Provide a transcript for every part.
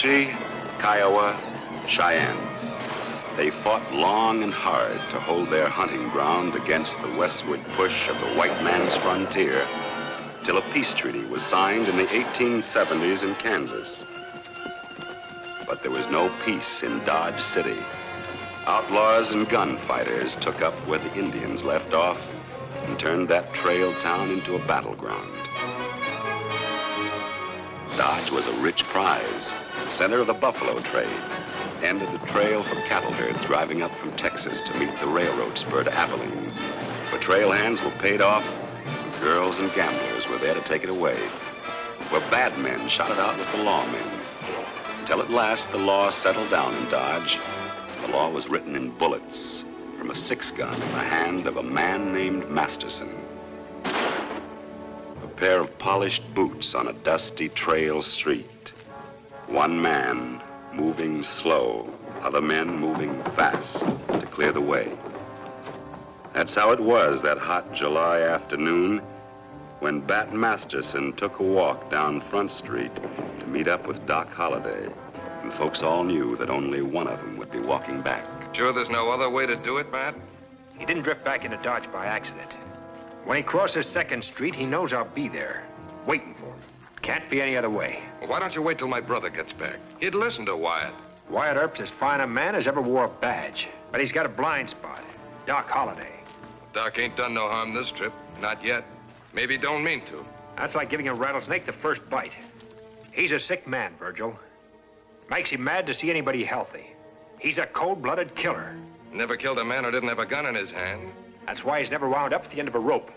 Comanche, Kiowa, Cheyenne. They fought long and hard to hold their hunting ground against the westward push of the white man's frontier, till a peace treaty was signed in the 1870s in Kansas. But there was no peace in Dodge City. Outlaws and gunfighters took up where the Indians left off and turned that trail town into a battleground. Dodge was a rich prize, center of the buffalo trade, end of the trail for cattle herds driving up from Texas to meet the railroad spur to Abilene, where trail hands were paid off, girls and gamblers were there to take it away, where bad men shot it out with the lawmen, until at last the law settled down in Dodge. The law was written in bullets from a 6-gun in the hand of a man named Masterson. A pair of polished boots on a dusty trail street. One man moving slow, other men moving fast to clear the way. That's how it was that hot July afternoon when Bat Masterson took a walk down Front Street to meet up with Doc Holliday. And folks all knew that only one of them would be walking back. Sure there's no other way to do it, Matt? He didn't drift back into Dodge by accident. When he crosses 2nd Street, he knows I'll be there, waiting for him. Can't be any other way. Well, why don't you wait till my brother gets back? He'd listen to Wyatt. Wyatt Earp's as fine a man as ever wore a badge. But he's got a blind spot. Doc Holliday. Doc ain't done no harm this trip. Not yet. Maybe don't mean to. That's like giving a rattlesnake the first bite. He's a sick man, Virgil. Makes him mad to see anybody healthy. He's a cold-blooded killer. Never killed a man who didn't have a gun in his hand. That's why he's never wound up at the end of a rope.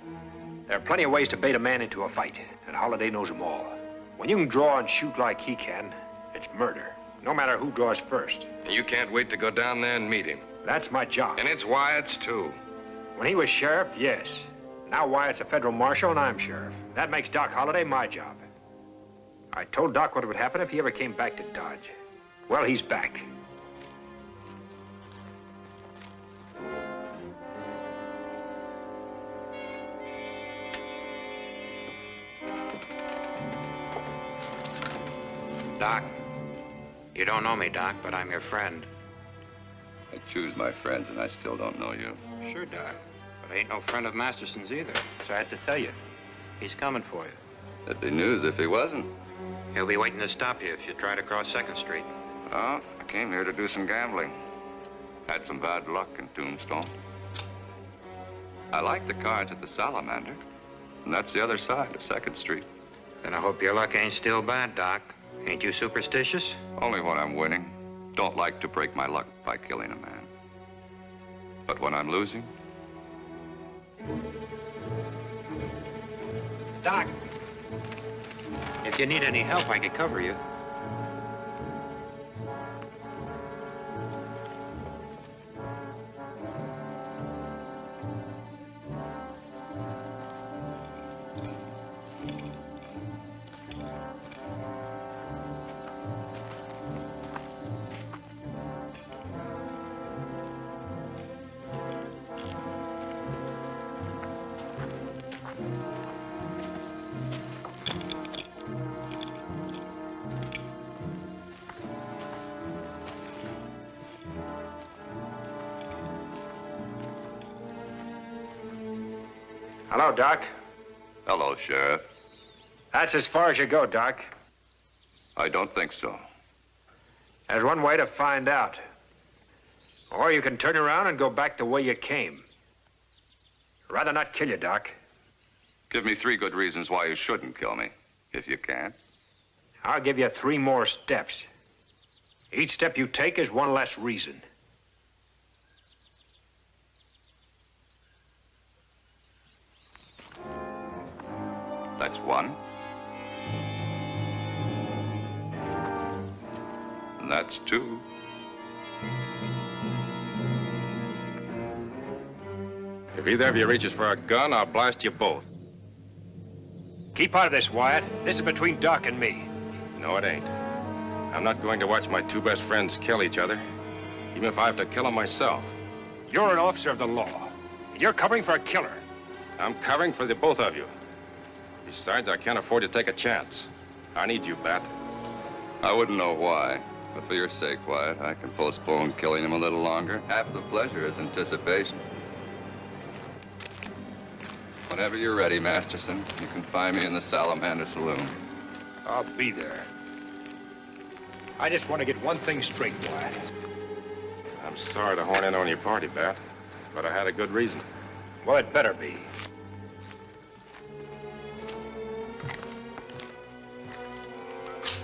There are plenty of ways to bait a man into a fight, and Holliday knows them all. When you can draw and shoot like he can, it's murder, no matter who draws first. You can't wait to go down there and meet him. That's my job. And it's Wyatt's, too. When he was sheriff, yes. Now Wyatt's a federal marshal and I'm sheriff. That makes Doc Holliday my job. I told Doc what would happen if he ever came back to Dodge. Well, he's back. Doc, you don't know me, Doc, but I'm your friend. I choose my friends, and I still don't know you. Sure, Doc, but I ain't no friend of Masterson's either, so I had to tell you. He's coming for you. That'd be news if he wasn't. He'll be waiting to stop you if you try to cross 2nd Street. Oh, I came here to do some gambling. Had some bad luck in Tombstone. I like the cards at the Salamander, and that's the other side of 2nd Street. Then I hope your luck ain't still bad, Doc. Ain't you superstitious? Only when I'm winning. Don't like to break my luck by killing a man. But when I'm losing... Doc, if you need any help, I could cover you. Hello, Doc. Hello, Sheriff. That's as far as you go, Doc. I don't think so. There's one way to find out. Or you can turn around and go back the way you came. I'd rather not kill you, Doc. Give me 3 good reasons why you shouldn't kill me, if you can. I'll give you 3 more steps. Each step you take is one less reason. That's 1. And that's 2. If either of you reaches for a gun, I'll blast you both. Keep out of this, Wyatt. This is between Doc and me. No, it ain't. I'm not going to watch my 2 best friends kill each other, even if I have to kill them myself. You're an officer of the law, and you're covering for a killer. I'm covering for the both of you. Besides, I can't afford to take a chance. I need you, Bat. I wouldn't know why, but for your sake, Wyatt, I can postpone killing him a little longer. Half the pleasure is anticipation. Whenever you're ready, Masterson, you can find me in the Salamander Saloon. I'll be there. I just want to get one thing straight, Wyatt. I'm sorry to horn in on your party, Bat, but I had a good reason. Well, it better be.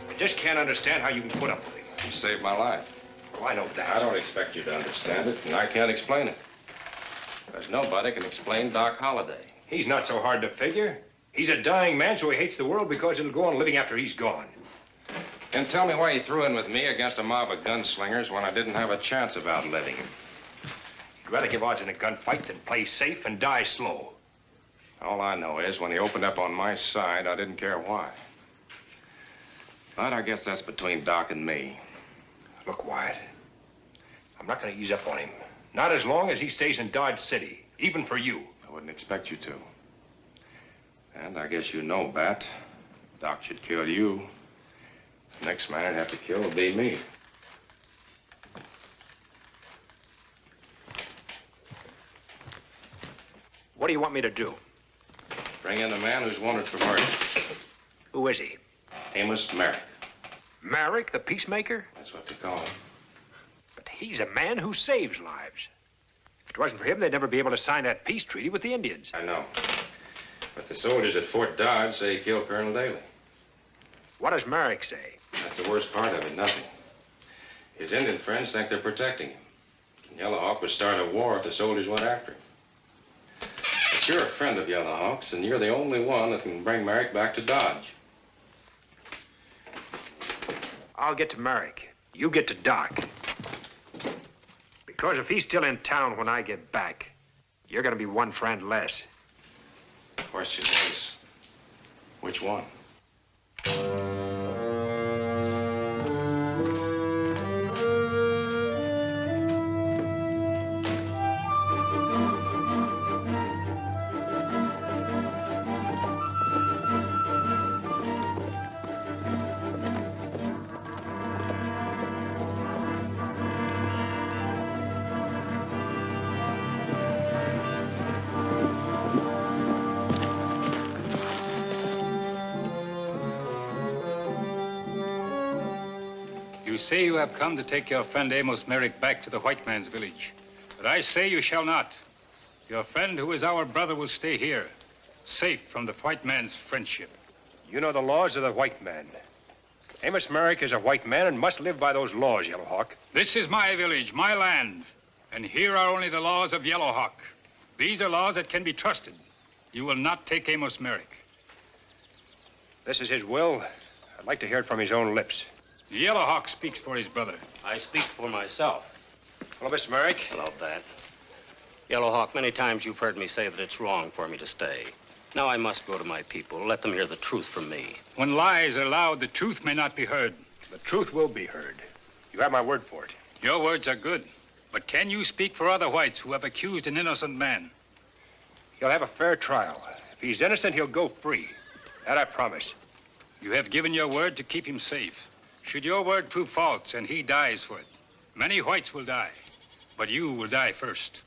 I just can't understand how you can put up with it. You saved my life. Well, I know that. I don't expect you to understand it, and I can't explain it. There's nobody can explain Doc Holliday. He's not so hard to figure. He's a dying man, so he hates the world because it'll go on living after he's gone. And tell me why you threw in with me against a mob of gunslingers when I didn't have a chance of outliving him. You'd rather give odds in a gunfight than play safe and die slow. All I know is when he opened up on my side, I didn't care why. But I guess that's between Doc and me. Look, Wyatt, I'm not going to ease up on him. Not as long as he stays in Dodge City, even for you. I wouldn't expect you to. And I guess you know, Bat, Doc should kill you. The next man I'd have to kill would be me. What do you want me to do? Bring in a man who's wanted for murder. Who is he? Amos Merrick. Merrick, the peacemaker? That's what they call him. But he's a man who saves lives. If it wasn't for him, they'd never be able to sign that peace treaty with the Indians. I know. But the soldiers at Fort Dodge say he killed Colonel Daly. What does Merrick say? That's the worst part of it, nothing. His Indian friends think they're protecting him. And Yellow Hawk would start a war if the soldiers went after him. But you're a friend of Yellow Hawk's, and you're the only one that can bring Merrick back to Dodge. I'll get to Merrick. You get to Doc. Because if he's still in town when I get back, you're going to be one friend less. The question is, which one? You say you have come to take your friend Amos Merrick back to the white man's village. But I say you shall not. Your friend, who is our brother, will stay here, safe from the white man's friendship. You know the laws of the white man. Amos Merrick is a white man and must live by those laws, Yellow Hawk. This is my village, my land. And here are only the laws of Yellow Hawk. These are laws that can be trusted. You will not take Amos Merrick. This is his will. I'd like to hear it from his own lips. Yellow Hawk speaks for his brother. I speak for myself. Hello, Mr. Merrick. Hello, Bat. Yellow Hawk, many times you've heard me say that it's wrong for me to stay. Now I must go to my people. Let them hear the truth from me. When lies are loud, the truth may not be heard. The truth will be heard. You have my word for it. Your words are good. But can you speak for other whites who have accused an innocent man? He'll have a fair trial. If he's innocent, he'll go free. That I promise. You have given your word to keep him safe. Should your word prove false and he dies for it, many whites will die, but you will die first.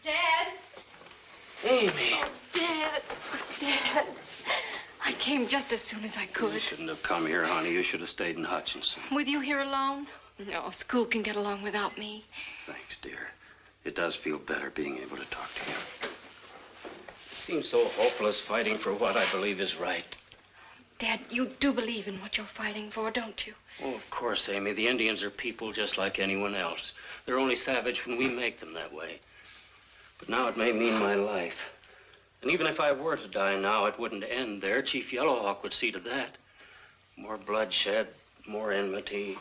Dad? Amy. Oh, Dad. Dad. I came just as soon as I could. You shouldn't have come here, honey. You should have stayed in Hutchinson. With you here alone? No, school can get along without me. Thanks, dear. It does feel better being able to talk to you. It seems so hopeless fighting for what I believe is right. Dad, you do believe in what you're fighting for, don't you? Oh, of course, Amy. The Indians are people just like anyone else. They're only savage when we make them that way. But now it may mean my life. And even if I were to die now, it wouldn't end there. Chief Yellow Hawk would see to that. More bloodshed, more enmity,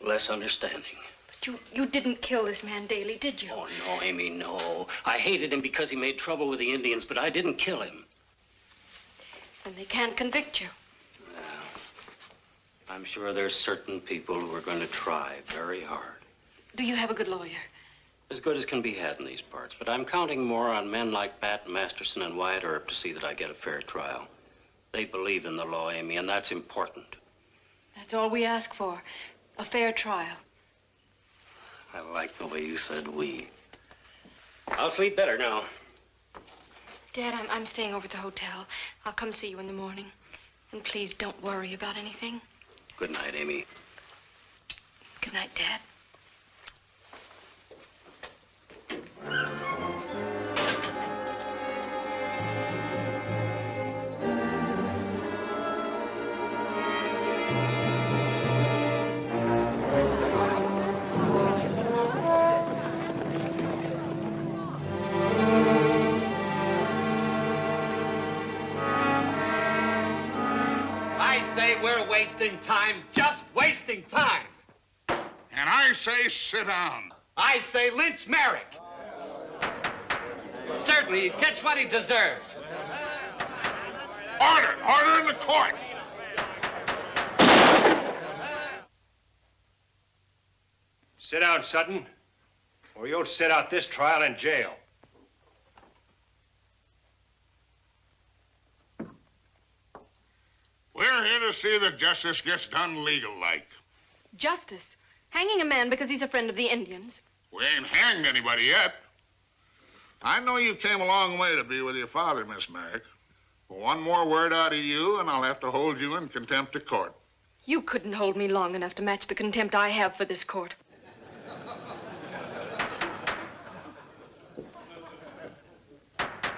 less understanding. But you didn't kill this man Daly, did you? Oh, no, Amy, no. I hated him because he made trouble with the Indians, but I didn't kill him. Then they can't convict you. Well, I'm sure there's certain people who are going to try very hard. Do you have a good lawyer? As good as can be had in these parts, but I'm counting more on men like Bat Masterson and Wyatt Earp to see that I get a fair trial. They believe in the law, Amy, and that's important. That's all we ask for. A fair trial. I like the way you said we. I'll sleep better now. Dad, I'm staying over at the hotel. I'll come see you in the morning. And please don't worry about anything. Good night, Amy. Good night, Dad. We're wasting time, just wasting time. And I say sit down. I say lynch Merrick. Certainly, he gets what he deserves. Order in the court. Sit down, Sutton, or you'll sit out this trial in jail. We're here to see that justice gets done legal-like. Justice? Hanging a man because he's a friend of the Indians? We ain't hanged anybody yet. I know you came a long way to be with your father, Miss Merrick. But one more word out of you, and I'll have to hold you in contempt of court. You couldn't hold me long enough to match the contempt I have for this court.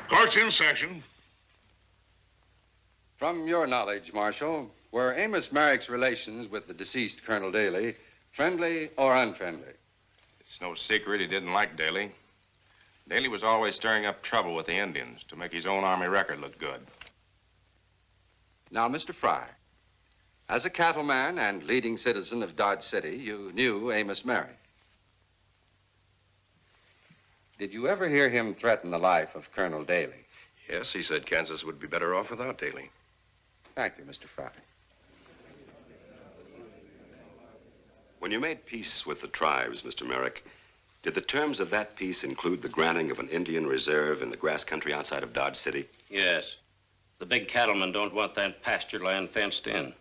Court's in session. From your knowledge, Marshal, were Amos Merrick's relations with the deceased Colonel Daly friendly or unfriendly? It's no secret he didn't like Daly. Daly was always stirring up trouble with the Indians to make his own army record look good. Now, Mr. Fry, as a cattleman and leading citizen of Dodge City, you knew Amos Merrick. Did you ever hear him threaten the life of Colonel Daly? Yes, he said Kansas would be better off without Daly. Thank you, Mr. Fry. When you made peace with the tribes, Mr. Merrick, did the terms of that peace include the granting of an Indian reserve in the grass country outside of Dodge City? Yes. The big cattlemen don't want that pasture land fenced in.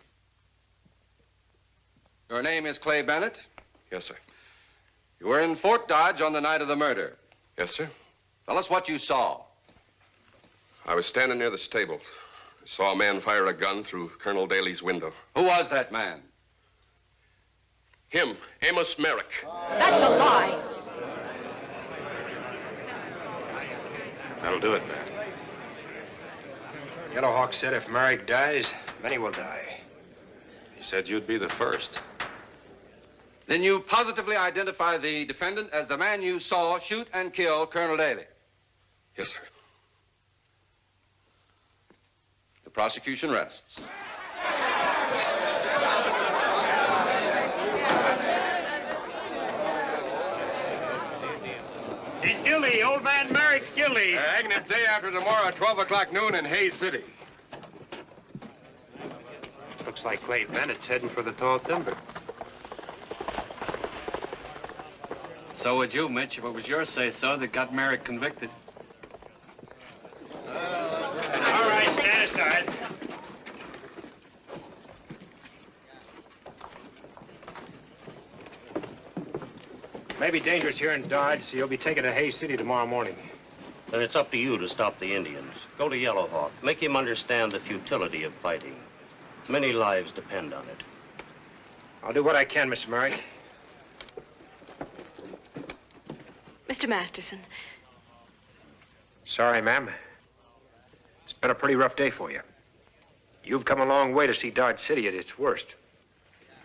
Your name is Clay Bennett? Yes, sir. You were in Fort Dodge on the night of the murder. Yes, sir. Tell us what you saw. I was standing near the stable. I saw a man fire a gun through Colonel Daly's window. Who was that man? Him, Amos Merrick. That's a lie. That'll do it, Bat. Yellow Hawk said if Merrick dies, many will die. He said you'd be the first. Then you positively identify the defendant as the man you saw shoot and kill Colonel Daly? Yes, sir. The prosecution rests. He's guilty. Old man Merrick's guilty. Hanging him day after tomorrow at 12 o'clock noon in Hayes City. Looks like Clay Bennett's heading for the tall timber. So would you, Mitch, if it was your say-so that got Merrick convicted. All right, stand aside. May be dangerous here in Dodge, so you'll be taken to Hayes City tomorrow morning. Then it's up to you to stop the Indians. Go to Yellow Hawk. Make him understand the futility of fighting. Many lives depend on it. I'll do what I can, Mr. Merrick. Mr. Masterson, Sorry, ma'am. It's been a pretty rough day for you. You've come a long way to see Dodge City at its worst.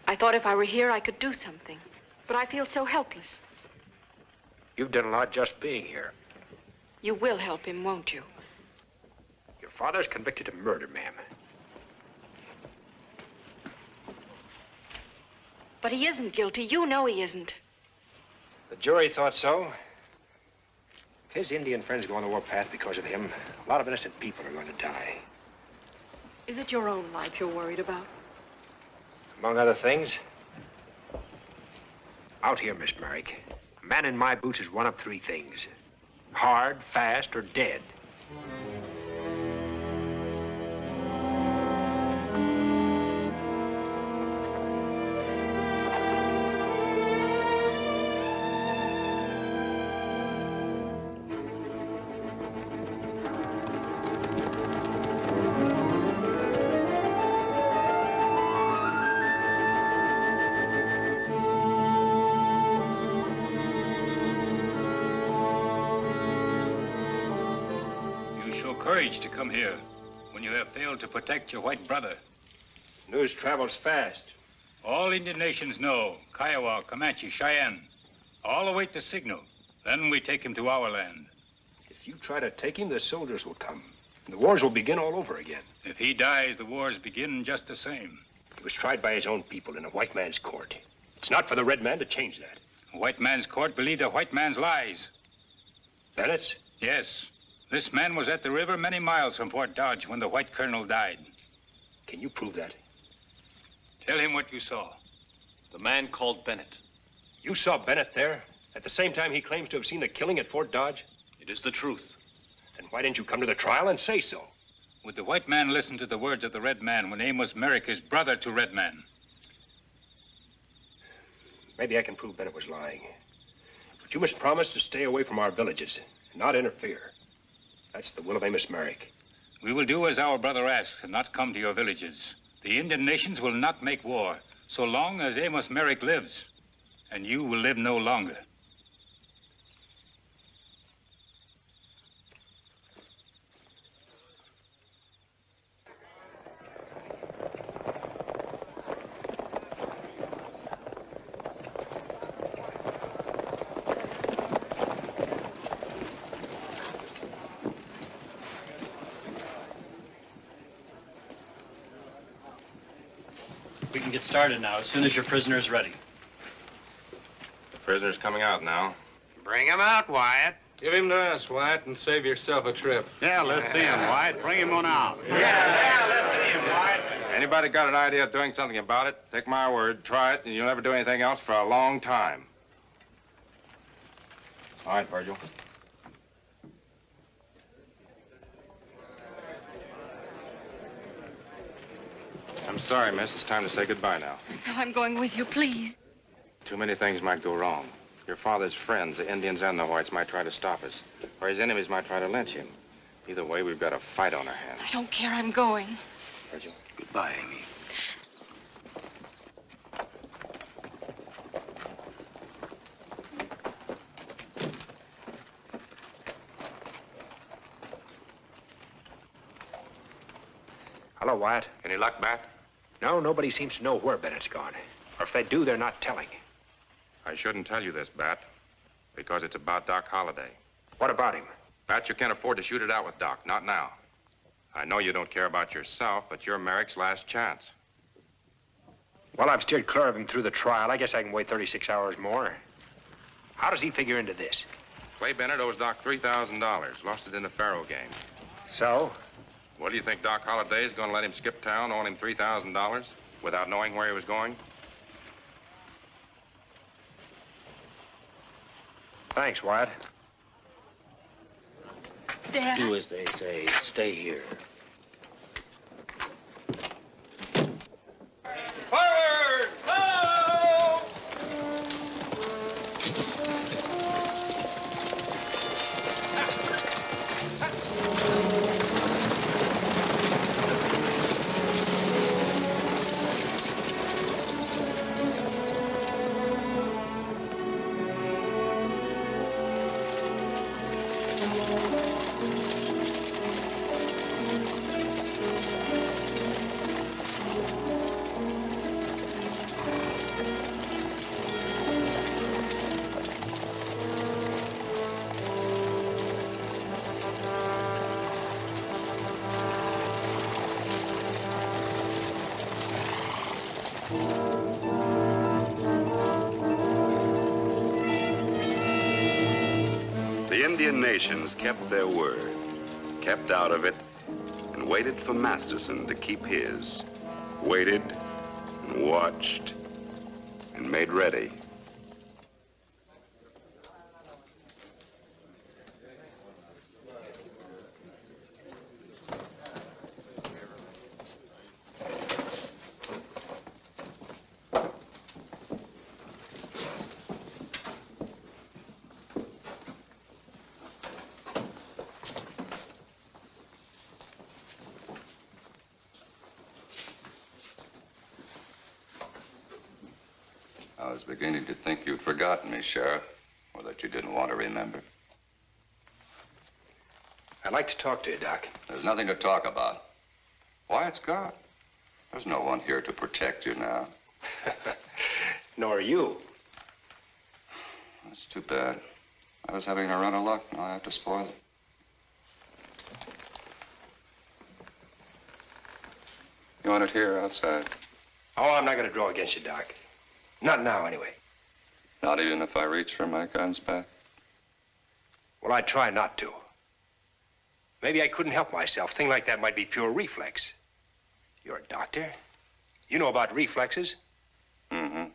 I thought if I were here, I could do something. But I feel so helpless. You've done a lot just being here. You will help him, won't you? Your father's convicted of murder, ma'am. But he isn't guilty. You know he isn't. The jury thought so. If his Indian friends go on the warpath because of him, a lot of innocent people are going to die. Is it your own life you're worried about? Among other things, out here, Miss Merrick, a man in my boots is one of three things: hard, fast, or dead. Courage to come here when you have failed to protect your white brother. News travels fast. All Indian nations know, Kiowa, Comanche, Cheyenne, all await the signal. Then we take him to our land. If you try to take him, the soldiers will come. And the wars will begin all over again. If he dies, the wars begin just the same. He was tried by his own people in a white man's court. It's not for the red man to change that. A white man's court believed a white man's lies. Bennett's? Yes. This man was at the river many miles from Fort Dodge when the white colonel died. Can you prove that? Tell him what you saw. The man called Bennett. You saw Bennett there at the same time he claims to have seen the killing at Fort Dodge? It is the truth. Then why didn't you come to the trial and say so? Would the white man listen to the words of the red man when Amos Merrick is brother to red man? Maybe I can prove Bennett was lying. But you must promise to stay away from our villages and not interfere. That's the will of Amos Merrick. We will do as our brother asks and not come to your villages. The Indian nations will not make war so long as Amos Merrick lives. And you will live no longer. We can get started now, as soon as your prisoner is ready. The prisoner's coming out now. Bring him out, Wyatt. Give him to us, Wyatt, and save yourself a trip. Yeah, let's see him, Wyatt. Bring him on out. Yeah, let's see him, Wyatt. Anybody got an idea of doing something about it? Take my word, try it, and you'll never do anything else for a long time. All right, Virgil. I'm sorry, miss. It's time to say goodbye now. No, I'm going with you, please. Too many things might go wrong. Your father's friends, the Indians and the whites, might try to stop us. Or his enemies might try to lynch him. Either way, we've got a fight on our hands. I don't care. I'm going. Virgil. Goodbye, Amy. Hello, Wyatt. Any luck, Bat? No, nobody seems to know where Bennett's gone. Or if they do, they're not telling. I shouldn't tell you this, Bat, because it's about Doc Holliday. What about him? Bat, you can't afford to shoot it out with Doc, not now. I know you don't care about yourself, but you're Merrick's last chance. Well, I've steered clear of him through the trial. I guess I can wait 36 hours more. How does he figure into this? Clay Bennett owes Doc $3,000. Lost it in the faro game. So? What do you think Doc Holliday is going to let him skip town, owing him $3,000 without knowing where he was going? Thanks, Wyatt. Dad. Do as they say. Stay here. Forward! Ho! The Indian nations kept their word, kept out of it, and waited for Masterson to keep his. Waited and watched, and made ready. I was beginning to think you'd forgotten me, Sheriff, or that you didn't want to remember. I'd like to talk to you, Doc. There's nothing to talk about. Wyatt's gone. There's no one here to protect you now. Nor you. That's too bad. I was having a run of luck. Now I have to spoil it. You want it here or outside? Oh, I'm not going to draw against you, Doc. Not now, anyway. Not even if I reach for my guns back? Well, I try not to. Maybe I couldn't help myself. Thing like that might be pure reflex. You're a doctor. You know about reflexes. Mm-hmm.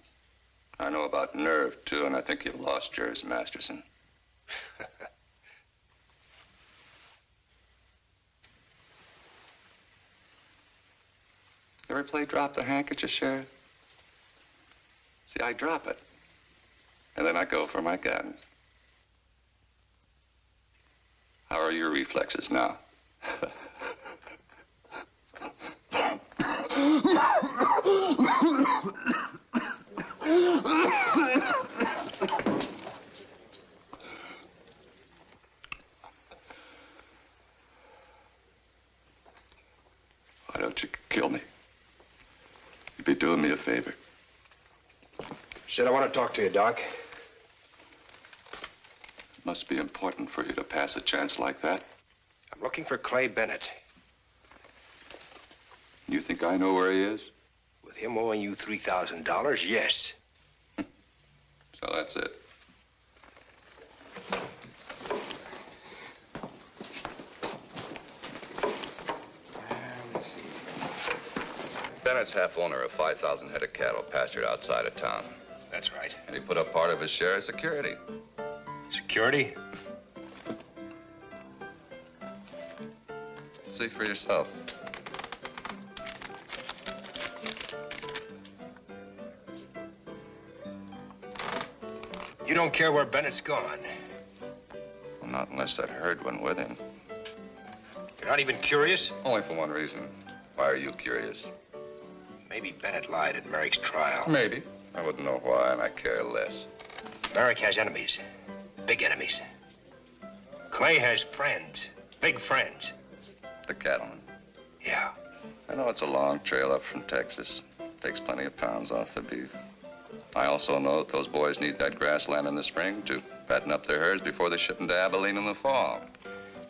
I know about nerve, too, and I think you've lost yours, Masterson. You ever play drop the handkerchief, Sheriff? See, I drop it, and then I go for my guns. How are your reflexes now? Why don't you kill me? You'd be doing me a favor. Said I want to talk to you, Doc. It must be important for you to pass a chance like that. I'm looking for Clay Bennett. You think I know where he is? With him owing you $3,000, yes. So that's it. Bennett's half owner of 5,000 head of cattle pastured outside of town. That's right. And he put up part of his share as security. Security? See for yourself. You don't care where Bennett's gone. Well, not unless that herd went with him. You're not even curious? Only for one reason. Why are you curious? Maybe Bennett lied at Merrick's trial. Maybe. I wouldn't know why, and I care less. Merrick has enemies. Big enemies. Clay has friends. Big friends. The cattleman. Yeah. I know it's a long trail up from Texas. Takes plenty of pounds off the beef. I also know that those boys need that grassland in the spring to fatten up their herds before they ship them to Abilene in the fall.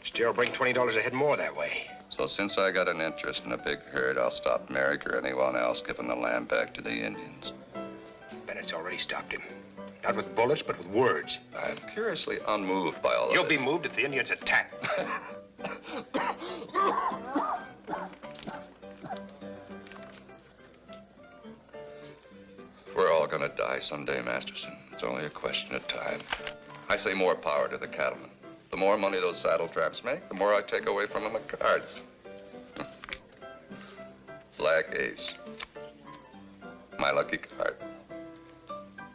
Still bring $20 a head more that way. So since I got an interest in a big herd, I'll stop Merrick or anyone else giving the land back to the Indians. Bennett's already stopped him. Not with bullets, but with words. I'm curiously unmoved by all of You'll this. be moved if the Indians attack. We're all gonna die someday, Masterson. It's only a question of time. I say more power to the cattlemen. The more money those saddle traps make, the more I take away from them at cards. Black ace. My lucky card.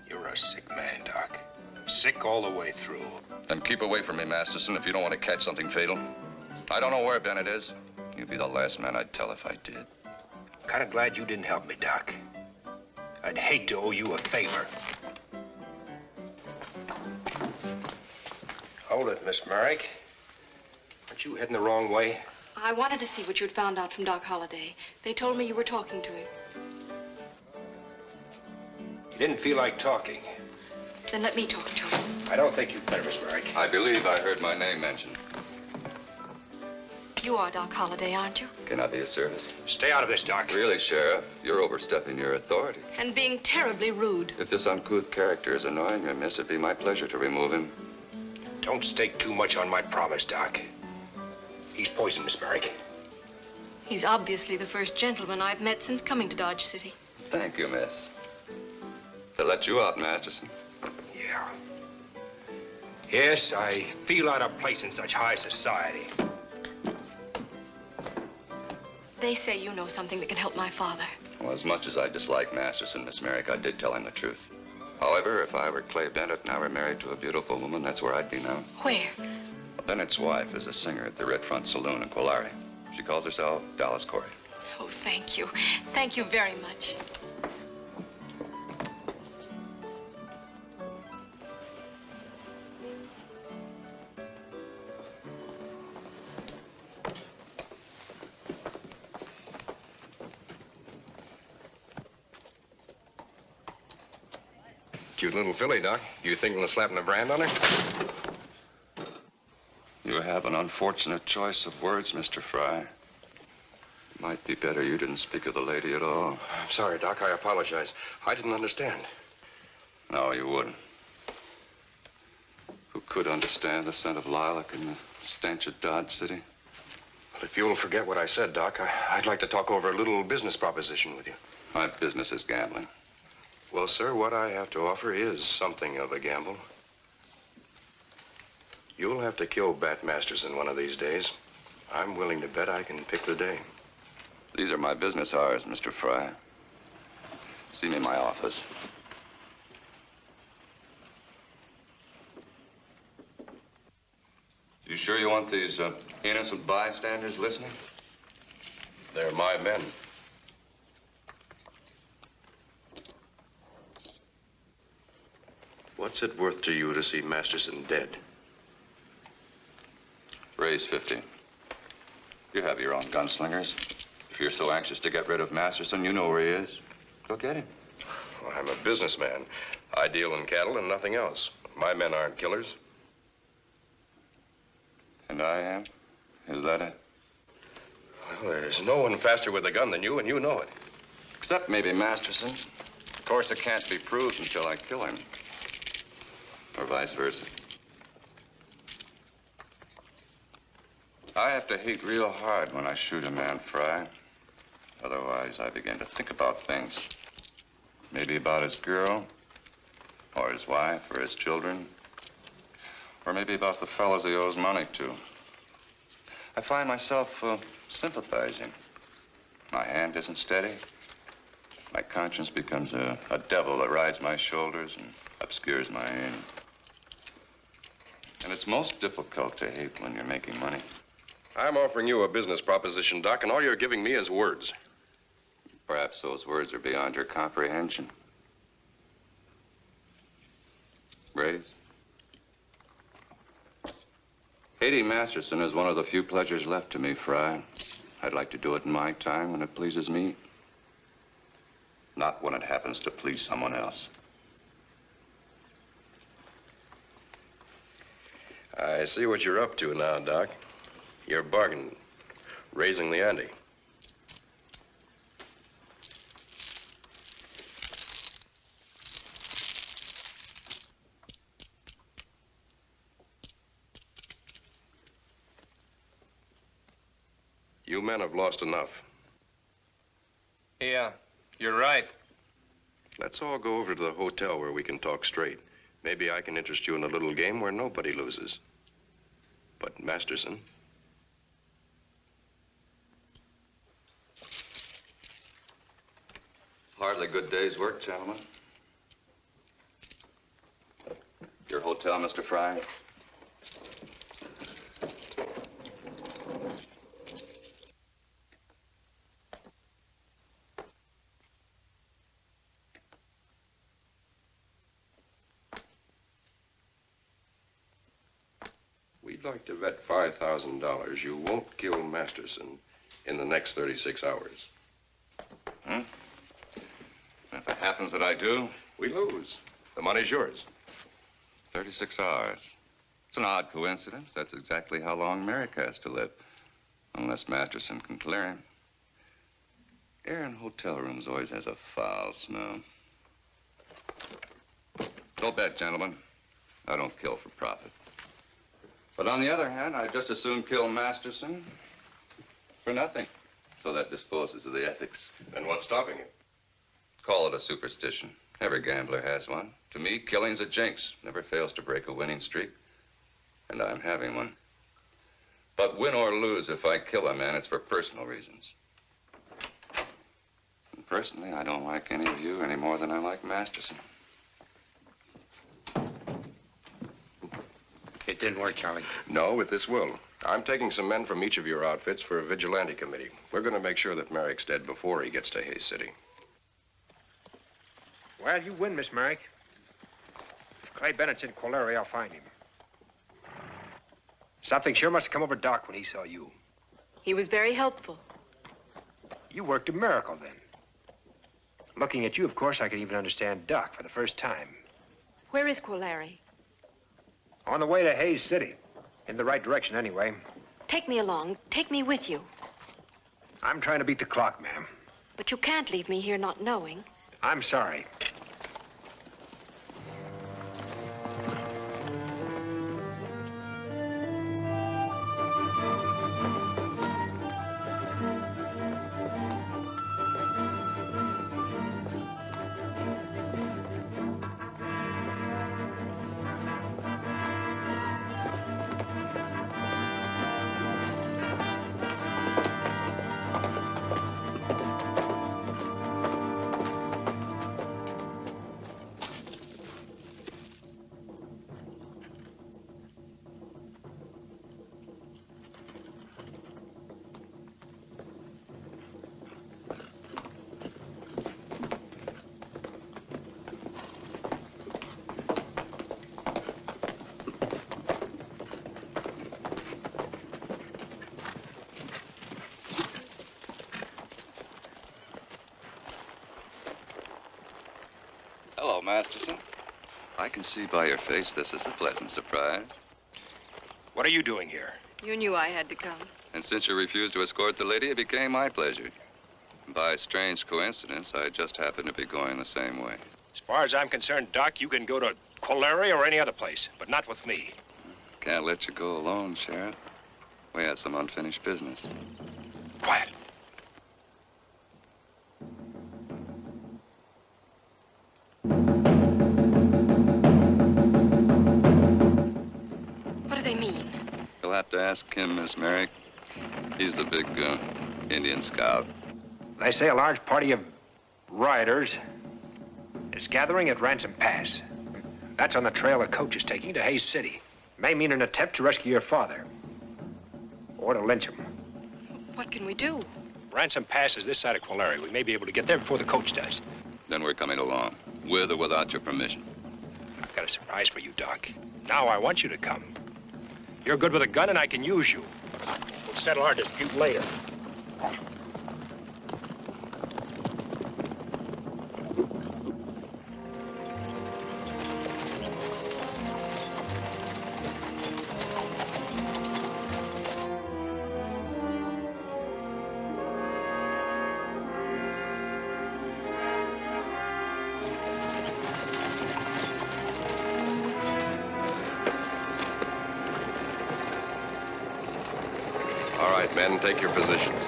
You're a sick man, Doc. Sick all the way through. Then keep away from me, Masterson, if you don't want to catch something fatal. I don't know where Bennett is. You'd be the last man I'd tell if I did. Kind of glad you didn't help me, Doc. I'd hate to owe you a favor. Hold it, Miss Merrick. Aren't you heading the wrong way? I wanted to see what you'd found out from Doc Holliday. They told me you were talking to him. You didn't feel like talking. Then let me talk to him. I don't think you'd better, Miss Merrick. I believe I heard my name mentioned. You are Doc Holliday, aren't you? Can I be of service? Stay out of this, Doc. Really, Sheriff, you're overstepping your authority. And being terribly rude. If this uncouth character is annoying you, miss, it'd be my pleasure to remove him. Don't stake too much on my promise, Doc. He's poisoned, Miss Merrick. He's obviously the first gentleman I've met since coming to Dodge City. Thank you, miss. They let you out, Masterson. Yeah. Yes, I feel out of place in such high society. They say you know something that can help my father. Well, as much as I dislike Masterson, Miss Merrick, I did tell him the truth. However, if I were Clay Bennett and I were married to a beautiful woman, that's where I'd be now. Where? Well, Bennett's wife is a singer at the Red Front Saloon in Quillare. She calls herself Dallas Corey. Oh, thank you. Thank you very much. Cute little filly, Doc. You thinking of slapping a brand on her? You have an unfortunate choice of words, Mr. Fry. It might be better you didn't speak of the lady at all. I'm sorry, Doc. I apologize. I didn't understand. No, you wouldn't. Who could understand the scent of lilac and the stench of Dodge City? Well, if you'll forget what I said, Doc, I'd like to talk over a little business proposition with you. My business is gambling. Well, sir, what I have to offer is something of a gamble. You'll have to kill Bat Masterson one of these days. I'm willing to bet I can pick the day. These are my business hours, Mr. Fry. See me in my office. You sure you want these innocent bystanders listening? They're my men. What's it worth to you to see Masterson dead? Raise 50. You have your own gunslingers. If you're so anxious to get rid of Masterson, you know where he is. Go get him. Well, I'm a businessman. I deal in cattle and nothing else. My men aren't killers. And I am? Is that it? Well, there's no one faster with a gun than you, and you know it. Except maybe Masterson. Of course, it can't be proved until I kill him. Or vice versa. I have to hate real hard when I shoot a man, Fry. Otherwise, I begin to think about things. Maybe about his girl, or his wife, or his children, or maybe about the fellows he owes money to. I find myself sympathizing. My hand isn't steady. My conscience becomes a devil that rides my shoulders and obscures my aim. And it's most difficult to hate when you're making money. I'm offering you a business proposition, Doc, and all you're giving me is words. Perhaps those words are beyond your comprehension. Raise. Hating Masterson is one of the few pleasures left to me, Fry. I'd like to do it in my time when it pleases me. Not when it happens to please someone else. I see what you're up to now, Doc. You're bargaining, raising the ante. You men have lost enough. Yeah, you're right. Let's all go over to the hotel where we can talk straight. Maybe I can interest you in a little game where nobody loses. But Masterson... It's hardly a good day's work, gentlemen. Your hotel, Mr. Fry? We'd like to bet $5,000 you won't kill Masterson in the next 36 hours. Hmm? If it happens that I do, we lose. The money's yours. 36 hours. It's an odd coincidence. That's exactly how long Merrick has to live. Unless Masterson can clear him. Air in hotel rooms always has a foul smell. Don't bet, gentlemen. I don't kill for profit. But on the other hand, I'd just as soon kill Masterson for nothing. So that disposes of the ethics. Then what's stopping you? Call it a superstition. Every gambler has one. To me, killing's a jinx. Never fails to break a winning streak. And I'm having one. But win or lose, if I kill a man, it's for personal reasons. And personally, I don't like any of you any more than I like Masterson. It didn't work, Charlie. No, but this will. I'm taking some men from each of your outfits for a vigilante committee. We're going to make sure that Merrick's dead before he gets to Hayes City. Well, you win, Miss Merrick. If Clay Bennett's in Quillere, I'll find him. Something sure must have come over Doc when he saw you. He was very helpful. You worked a miracle then. Looking at you, of course, I could even understand Doc for the first time. Where is Quillere? On the way to Hayes City. In the right direction, anyway. Take me along. Take me with you. I'm trying to beat the clock, ma'am. But you can't leave me here not knowing. I'm sorry. Hello, Masterson. I can see by your face this is a pleasant surprise. What are you doing here? You knew I had to come. And since you refused to escort the lady, it became my pleasure. By a strange coincidence, I just happened to be going the same way. As far as I'm concerned, Doc, you can go to Quillere or any other place, but not with me. Can't let you go alone, Sheriff. We have some unfinished business. Quiet. What do they mean? You'll have to ask him, Miss Merrick. He's the big Indian scout. They say a large party of rioters is gathering at Ransom Pass. That's on the trail the coach is taking to Hayes City. May mean an attempt to rescue your father. Or to lynch him. What can we do? Ransom Pass is this side of Quillere. We may be able to get there before the coach does. Then we're coming along, with or without your permission. I've got a surprise for you, Doc. Now I want you to come. You're good with a gun and I can use you. We'll settle our dispute later. All right, men, take your positions.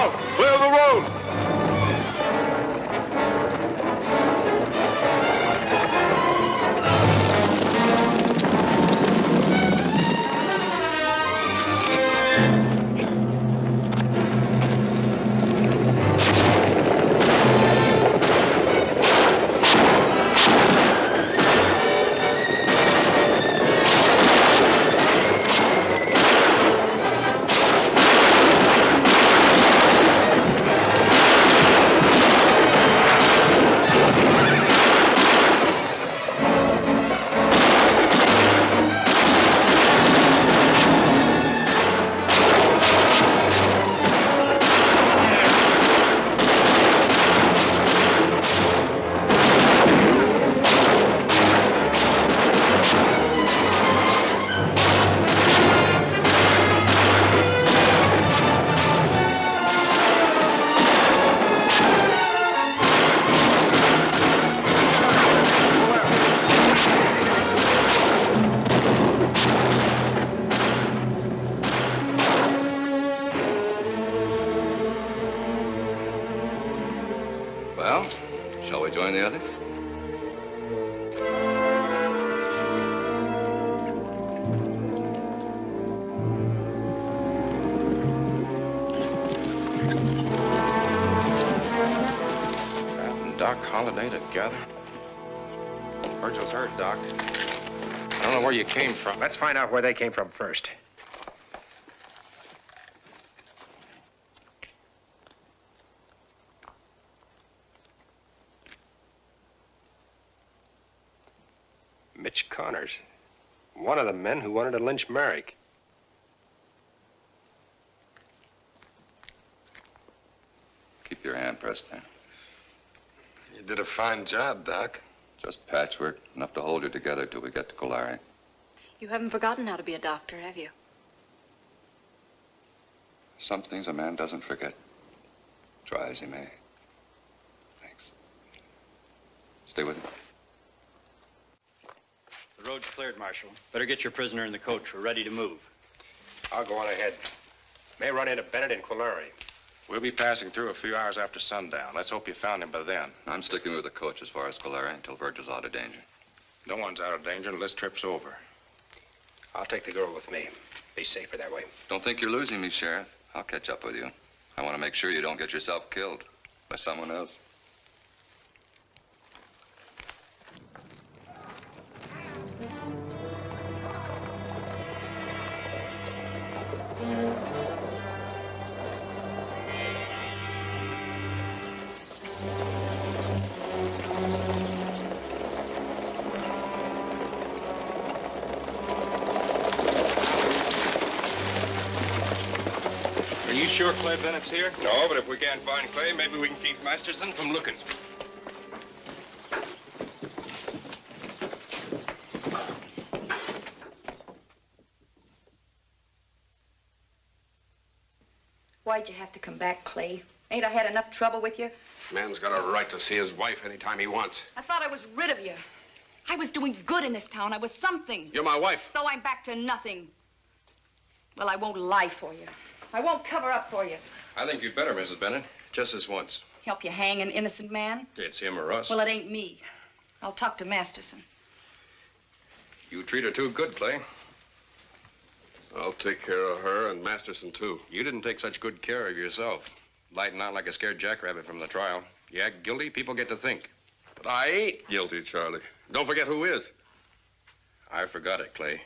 out! Clear the road! Well, shall we join the others? And Doc Holliday together? Virgil's hurt, Doc. I don't know where you came from. Let's find out where they came from first. Mitch Connors. One of the men who wanted to lynch Merrick. Keep your hand pressed there. You did a fine job, Doc. Just patchwork, enough to hold you together till we get to Colari. You haven't forgotten how to be a doctor, have you? Some things a man doesn't forget. Try as he may. Thanks. Stay with me. The road's cleared, Marshal. Better get your prisoner in the coach. We're ready to move. I'll go on ahead. May run into Bennett in Quilary. We'll be passing through a few hours after sundown. Let's hope you found him by then. I'm sticking with the coach as far as Colari until Virgil's out of danger. No one's out of danger until this trip's over. I'll take the girl with me. Be safer that way. Don't think you're losing me, Sheriff. I'll catch up with you. I want to make sure you don't get yourself killed by someone else. Are you sure Clay Bennett's here? No, but if we can't find Clay, maybe we can keep Masterson from looking. Why'd you have to come back, Clay? Ain't I had enough trouble with you? Man's got a right to see his wife anytime he wants. I thought I was rid of you. I was doing good in this town. I was something. You're my wife. So I'm back to nothing. Well, I won't lie for you. I won't cover up for you. I think you'd better, Mrs. Bennett. Just this once. Help you hang an innocent man? It's him or us. Well, it ain't me. I'll talk to Masterson. You treat her too good, Clay. I'll take care of her and Masterson, too. You didn't take such good care of yourself. Lighting out like a scared jackrabbit from the trial. You act guilty, people get to think. But I ain't guilty, Charlie. Don't forget who is. I forgot it, Clay.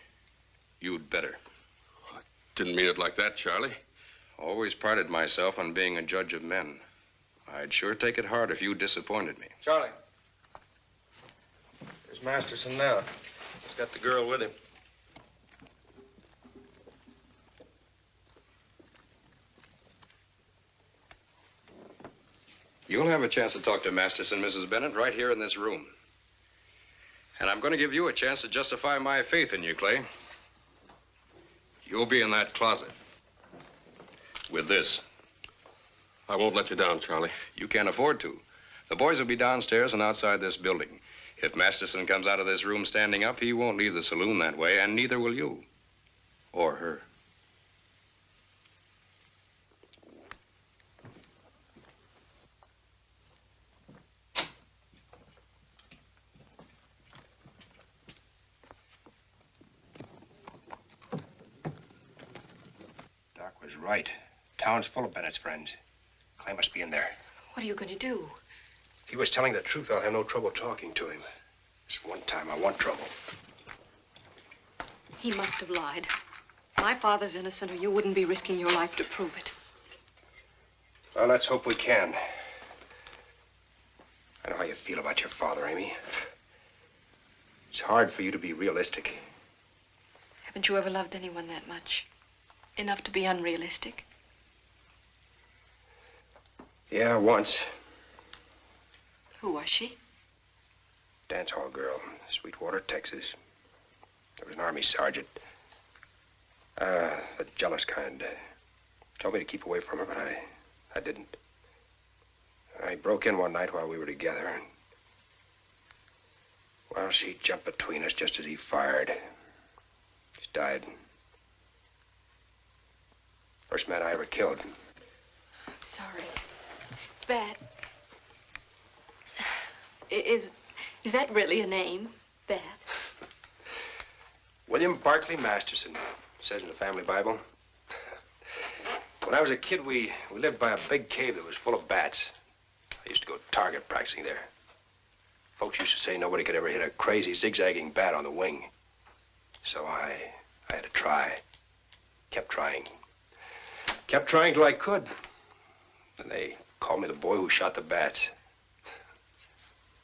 You'd better. I didn't mean it like that, Charlie. Always prided myself on being a judge of men. I'd sure take it hard if you disappointed me. Charlie. There's Masterson now. He's got the girl with him. You'll have a chance to talk to Masterson, Mrs. Bennett, right here in this room. And I'm going to give you a chance to justify my faith in you, Clay. You'll be in that closet. With this. I won't let you down, Charlie. You can't afford to. The boys will be downstairs and outside this building. If Masterson comes out of this room standing up, he won't leave the saloon that way, and neither will you. Or her. was right. Town's full of Bennett's friends. Clay must be in there. What are you going to do? If he was telling the truth, I'll have no trouble talking to him. This one time I want trouble. He must have lied. My father's innocent, or you wouldn't be risking your life to prove it. Well, let's hope we can. I know how you feel about your father, Amy. It's hard for you to be realistic. Haven't you ever loved anyone that much? Enough to be unrealistic? Yeah, once. Who was she? Dance hall girl, Sweetwater, Texas. There was an army sergeant. A jealous kind. Told me to keep away from her, but I didn't. I broke in one night while we were together, and well, she jumped between us just as he fired. She died. First man I ever killed. I'm sorry. Bat. Is that really a name? Bat? William Barclay Masterson, says in the family Bible. When I was a kid, we lived by a big cave that was full of bats. I used to go target practicing there. Folks used to say nobody could ever hit a crazy zigzagging bat on the wing. So I had to try. Kept trying. Kept trying till I could. And they called me the boy who shot the bats.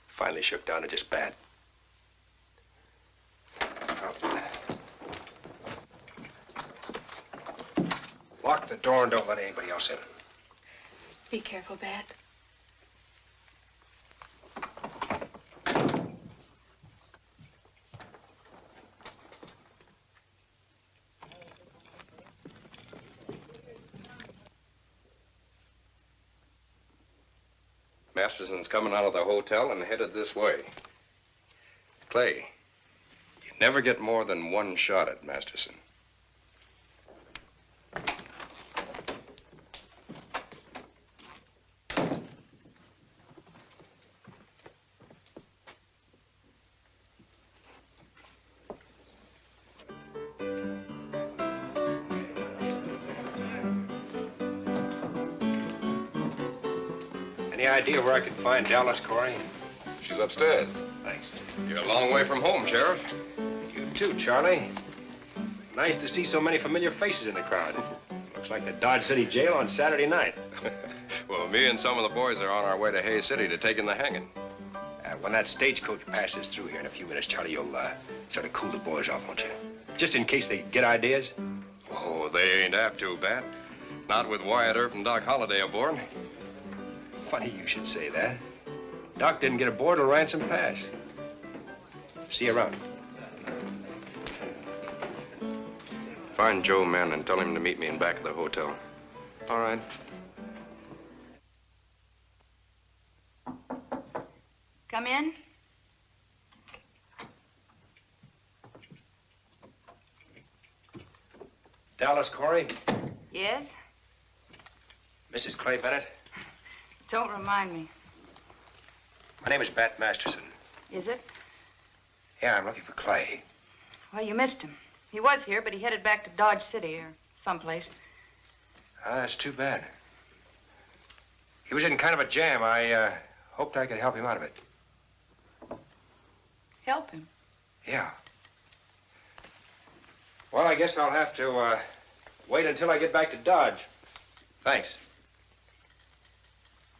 Finally shook down to just bat. Lock the door and don't let anybody else in. Be careful, Bat. Masterson's coming out of the hotel and headed this way. Clay, you never get more than one shot at Masterson. Any idea where I could find Dallas, Corey? She's upstairs. Thanks. You're a long way from home, Sheriff. You too, Charlie. Nice to see so many familiar faces in the crowd. Looks like the Dodge City Jail on Saturday night. Well, me and some of the boys are on our way to Hayes City to take in the hanging. When that stagecoach passes through here in a few minutes, Charlie, you'll sort of cool the boys off, won't you? Just in case they get ideas. Oh, they ain't apt to, Bat. Not with Wyatt Earp and Doc Holliday aboard. Funny you should say that. Doc didn't get aboard till Ransom Pass. See you around. Find Joe Mann and tell him to meet me in back of the hotel. All right. Come in. Dallas, Corey. Yes? Mrs. Clay Bennett. Don't remind me. My name is Bat Masterson. Is it? Yeah, I'm looking for Clay. Well, you missed him. He was here, but he headed back to Dodge City or someplace. That's too bad. He was in kind of a jam. I hoped I could help him out of it. Help him? Yeah. Well, I guess I'll have to wait until I get back to Dodge. Thanks.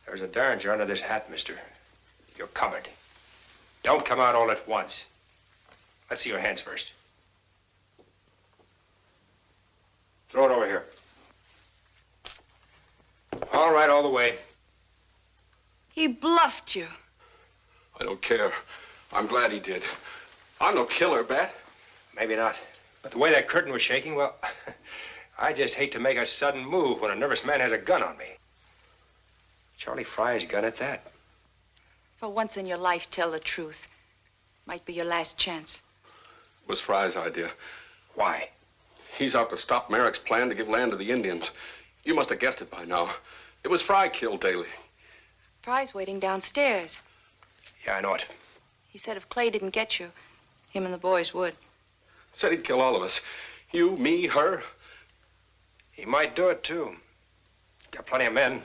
There's a derringer under this hat, mister. You're covered. Don't come out all at once. Let's see your hands first. Throw it over here. All right, all the way. He bluffed you. I don't care. I'm glad he did. I'm no killer, Bat. Maybe not. But the way that curtain was shaking, well, I just hate to make a sudden move when a nervous man has a gun on me. Charlie Fry's gun at that. For once in your life, tell the truth. Might be your last chance. It was Fry's idea. Why? He's out to stop Merrick's plan to give land to the Indians. You must have guessed it by now. It was Fry killed Daly. Fry's waiting downstairs. Yeah, I know it. He said if Clay didn't get you, him and the boys would. Said he'd kill all of us. You, me, her. He might do it, too. Got plenty of men.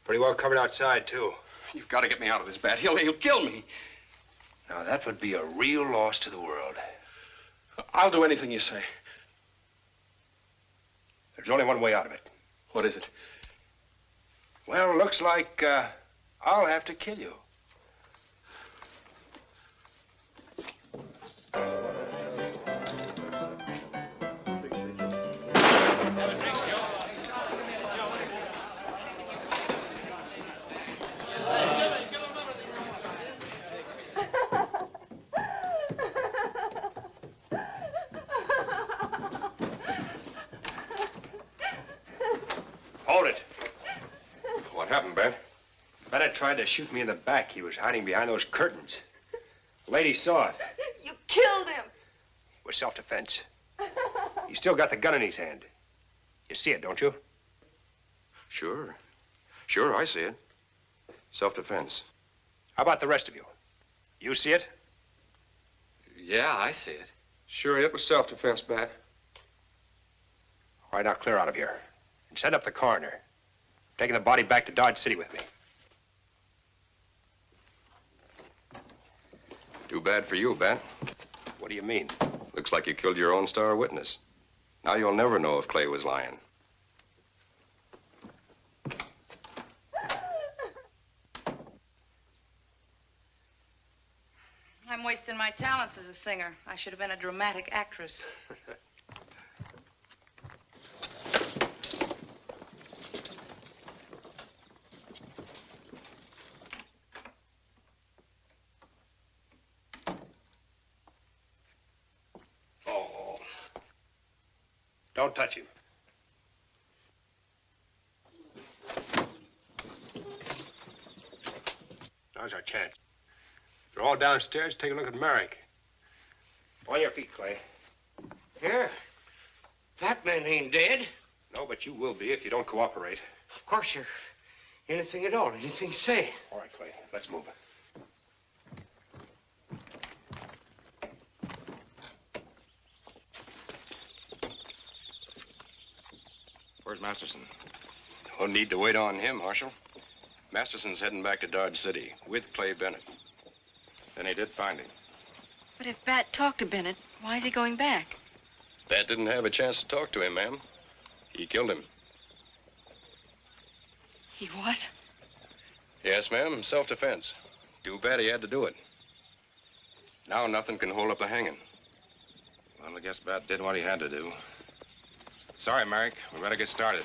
Pretty well covered outside, too. You've got to get me out of this bad. He'll kill me. Now, that would be a real loss to the world. I'll do anything you say. There's only one way out of it. What is it? Well, looks like I'll have to kill you. Hold it. What happened, Ben? Bennett tried to shoot me in the back. He was hiding behind those curtains. The lady saw it. You killed him. It was self-defense. He's still got the gun in his hand. You see it, don't you? Sure. Sure, I see it. Self-defense. How about the rest of you? You see it? Yeah, I see it. Sure, it was self-defense, Ben. All right, now clear out of here. And send up the coroner. Taking the body back to Dodge City with me. Too bad for you, Ben. What do you mean? Looks like you killed your own star witness. Now you'll never know if Clay was lying. I'm wasting my talents as a singer. I should have been a dramatic actress. Oh. Don't touch him. Now's our chance. They're all downstairs. Take a look at Merrick. On your feet, Clay. Yeah. That man ain't dead. No, but you will be if you don't cooperate. Of course, sir. Anything at all. Anything to say. All right, Clay. Let's move. Where's Masterson? No need to wait on him, Marshal. Masterson's heading back to Dodge City with Clay Bennett. Then he did find him. But if Bat talked to Bennett, why is he going back? Bat didn't have a chance to talk to him, ma'am. He killed him. He what? Yes, ma'am. Self-defense. Too bad he had to do it. Now nothing can hold up the hanging. Well, I guess Bat did what he had to do. Sorry, Merrick. We better get started.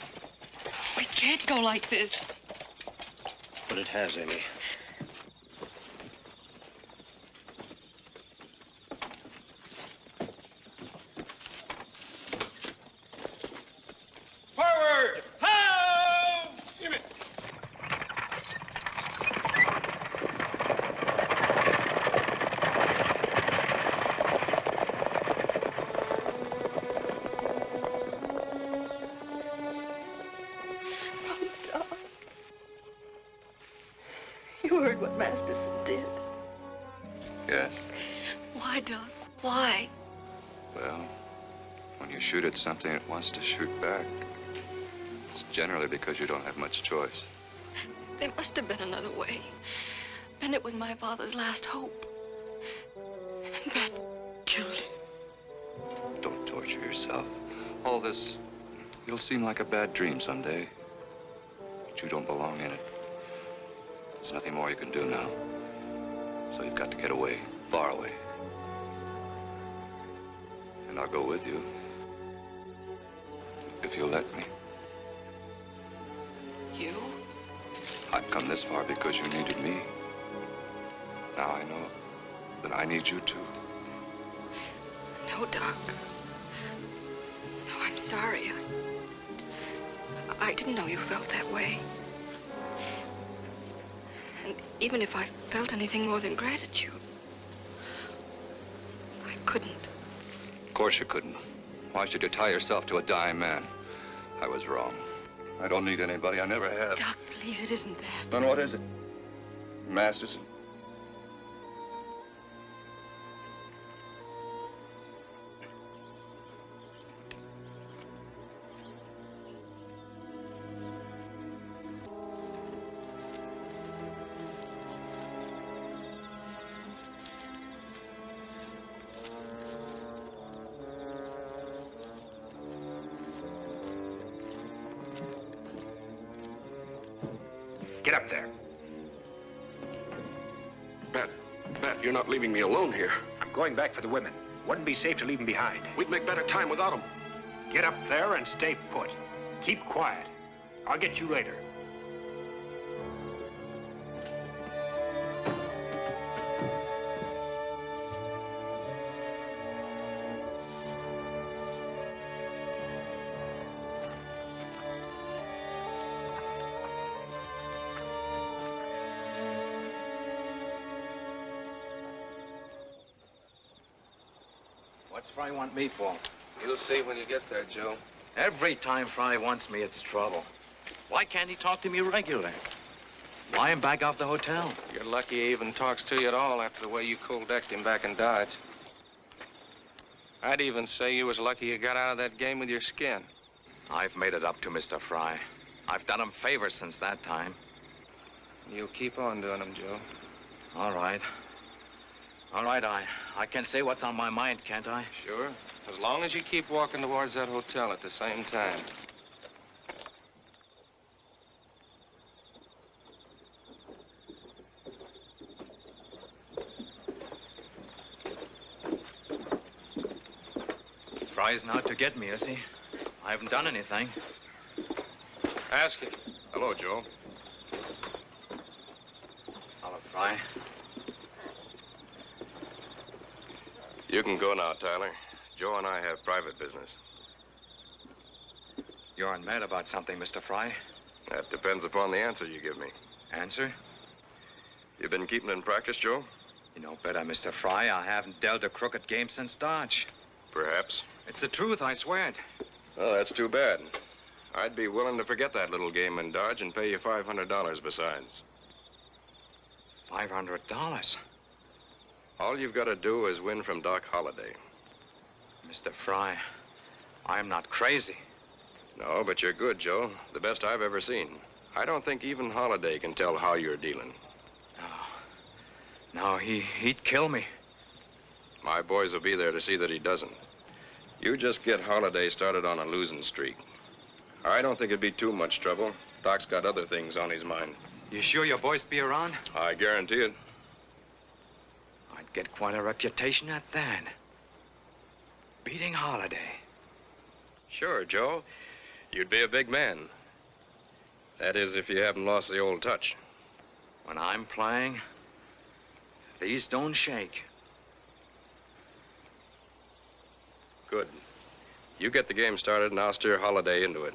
We can't go like this. But it has, Amy. Forward! Ho! Give it. You heard what Masterson did. Yes. Why, Doc? Why? Well, when you shoot at something it wants to shoot back, it's generally because you don't have much choice. There must have been another way. Bennett was my father's last hope. And Bat killed him. Don't torture yourself. All this, it'll seem like a bad dream someday. But you don't belong in it. There's nothing more you can do now. So you've got to get away, far away. And I'll go with you. If you'll let me. You? I've come this far because you needed me. Now I know that I need you too. No, Doc. No, I'm sorry. I didn't know you felt that way. And even if I felt anything more than gratitude, I couldn't. Of course you couldn't. Why should you tie yourself to a dying man? I was wrong. I don't need anybody. I never have. Doc, please, it isn't that. Then what is it? Masterson? Get up there. Pat, you're not leaving me alone here. I'm going back for the women. Wouldn't be safe to leave them behind. We'd make better time without them. Get up there and stay put. Keep quiet. I'll get you later. What's Fry want me for? You'll see when you get there, Joe. Every time Fry wants me, it's trouble. Why can't he talk to me regular? Why him back off the hotel? You're lucky he even talks to you at all after the way you cold-decked him back in Dodge. I'd even say you was lucky you got out of that game with your skin. I've made it up to Mr. Fry. I've done him favors since that time. You'll keep on doing them, Joe. All right. All right, I can say what's on my mind, can't I? Sure. As long as you keep walking towards that hotel at the same time. Fry's not to get me, is he? I haven't done anything. Ask him. Hello, Joe. Hello, Fry. You can go now, Tyler. Joe and I have private business. You're mad about something, Mr. Fry? That depends upon the answer you give me. Answer? You've been keeping in practice, Joe? You know better, Mr. Fry. I haven't dealt a crooked game since Dodge. Perhaps. It's the truth, I swear it. Well, that's too bad. I'd be willing to forget that little game in Dodge and pay you $500 besides. $500? All you've got to do is win from Doc Holliday. Mr. Fry, I'm not crazy. No, but you're good, Joe. The best I've ever seen. I don't think even Holliday can tell how you're dealing. No, he'd kill me. My boys will be there to see that he doesn't. You just get Holliday started on a losing streak. I don't think it'd be too much trouble. Doc's got other things on his mind. You sure your boys be around? I guarantee it. I'd get quite a reputation at that. Beating Holliday. Sure, Joe. You'd be a big man. That is, if you haven't lost the old touch. When I'm playing, these don't shake. Good. You get the game started, and I'll steer Holliday into it.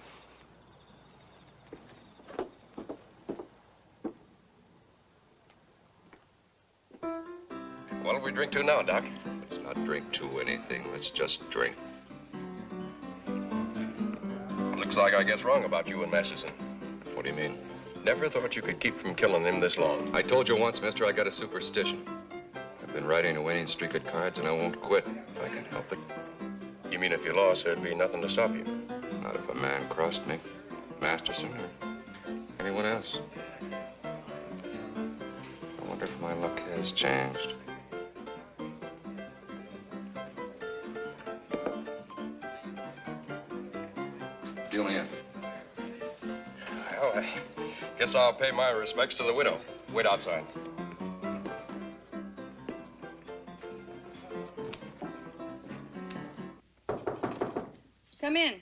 What'll we drink to now, Doc? Let's not drink to anything. Let's just drink. Looks like I guess wrong about you and Masterson. What do you mean? Never thought you could keep from killing him this long. I told you once, mister, I got a superstition. I've been riding a winning streak at cards, and I won't quit if I can help it. You mean if you lost, there'd be nothing to stop you? Not if a man crossed me. Masterson or anyone else. I wonder if my luck has changed. Fill me in. Well, I guess I'll pay my respects to the widow. Wait outside. Come in.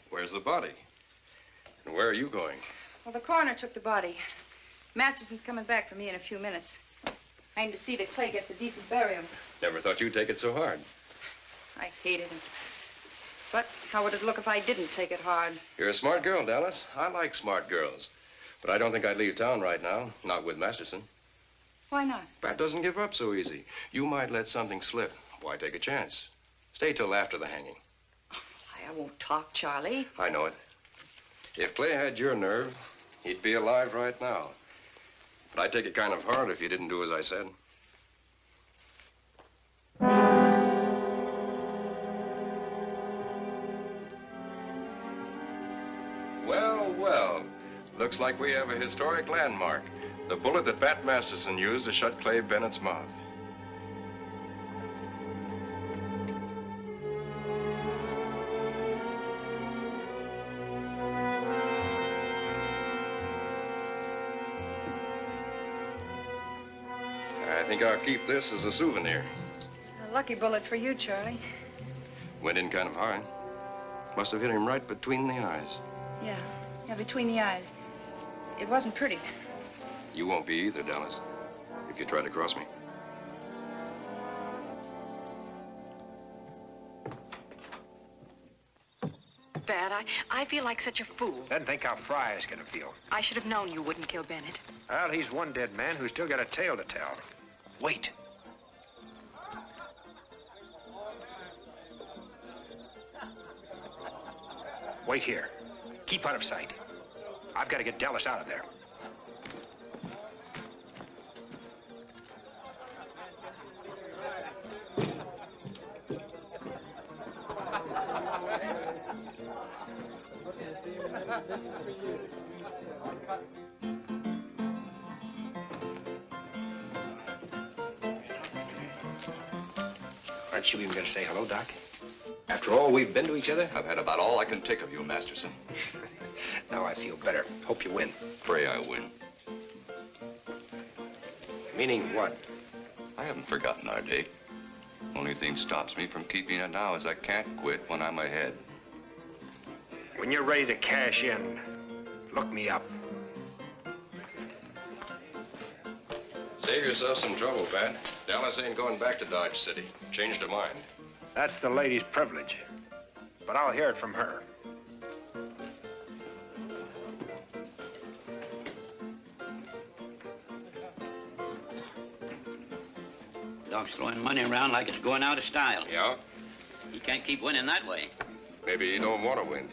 Where's the body? And where are you going? Well, the coroner took the body. Masterson's coming back for me in a few minutes. I aim to see that Clay gets a decent burial. Never thought you'd take it so hard. I hated him. But how would it look if I didn't take it hard? You're a smart girl, Dallas. I like smart girls. But I don't think I'd leave town right now. Not with Masterson. Why not? Pat doesn't give up so easy. You might let something slip. Why take a chance? Stay till after the hanging. I won't talk, Charlie. I know it. If Clay had your nerve, he'd be alive right now. But I'd take it kind of hard if you didn't do as I said. Well, well. Looks like we have a historic landmark. The bullet that Pat Masterson used to shut Clay Bennett's mouth. think I'll keep this as a souvenir. A lucky bullet for you, Charlie. Went in kind of high. Must have hit him right between the eyes. Yeah, between the eyes. It wasn't pretty. You won't be either, Dallas, if you try to cross me. Bad. I feel like such a fool. Then think how Fry is gonna feel. I should have known you wouldn't kill Bennett. Well, he's one dead man who's still got a tale to tell. Wait. Wait here. Keep out of sight. I've got to get Dallas out of there. Aren't you even going to say hello, Doc? After all we've been to each other? I've had about all I can take of you, Masterson. Now I feel better. Hope you win. Pray I win. Meaning what? I haven't forgotten our date. Only thing stops me from keeping it now is I can't quit when I'm ahead. When you're ready to cash in, look me up. Save yourself some trouble, Pat. Dallas ain't going back to Dodge City. Changed her mind. That's the lady's privilege. But I'll hear it from her. Doc's throwing money around like it's going out of style. Yeah? He can't keep winning that way. Maybe he don't want to win.